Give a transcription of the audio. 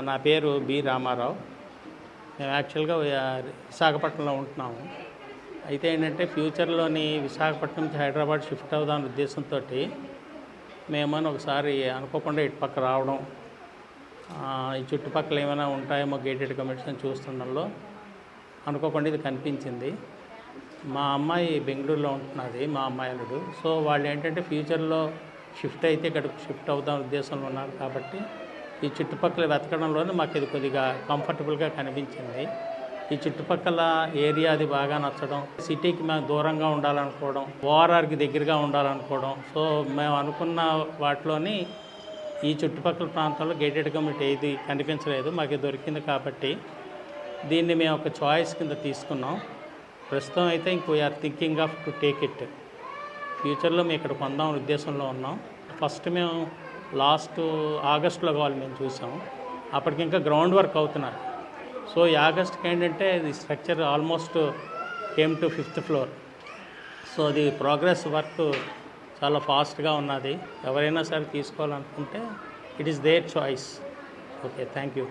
నా పేరు బి రామారావు. మేము యాక్చువల్గా విశాఖపట్నంలో ఉంటున్నాము. అయితే ఏంటంటే ఫ్యూచర్లోని విశాఖపట్నం నుంచి హైదరాబాద్ షిఫ్ట్ అవుదామనే ఉద్దేశంతో మేమని ఒకసారి అనుకోకుండా ఇటు పక్క రావడం, ఈ చుట్టుపక్కల ఏమైనా ఉంటాయేమో గేటెడ్ కమ్యూనిటీస్ చూస్తుండడంలో అనుకోకుండా ఇది కనిపించింది. మా అమ్మాయి బెంగళూరులో ఉంటున్నది, మా అమ్మాయి అల్లుడు. సో వాళ్ళు ఏంటంటే ఫ్యూచర్లో షిఫ్ట్ అయితే ఇక్కడికి షిఫ్ట్ అవుదాం ఉద్దేశంలో ఉన్నారు కాబట్టి ఈ చుట్టుపక్కల వెతకడంలోనే మాకు ఇది కొద్దిగా కంఫర్టబుల్గా కనిపించింది. ఈ చుట్టుపక్కల ఏరియా అది బాగా నచ్చడం, సిటీకి మేము దూరంగా ఉండాలనుకోవడం, ఓఆర్ఆర్కి దగ్గరగా ఉండాలనుకోవడం. సో మేము అనుకున్న వాటిలోని ఈ చుట్టుపక్కల ప్రాంతాల్లో గేటెడ్ కమ్యూనిటీ ఏది కనిపించలేదు, మాకు దొరికింది కాబట్టి దీన్ని మేము ఒక చాయిస్ కింద తీసుకున్నాం. ప్రస్తుతం అయితే ఇంక we are thinking of to take it. ఫ్యూచర్లో మేము ఇక్కడ కొందాం ఉద్దేశంలో ఉన్నాం. ఫస్ట్ మేము లాస్ట్ ఆగస్టులో కావాలి మేము చూసాము, అప్పటికి ఇంకా గ్రౌండ్ వర్క్ అవుతున్నారు. సో ఈ ఆగస్ట్కి ఏంటంటే ఇది structure almost came to 5th floor. So అది ప్రోగ్రెస్ వర్క్ చాలా ఫాస్ట్గా ఉన్నది. ఎవరైనా సరే తీసుకోవాలనుకుంటే it is their choice. Okay, thank you.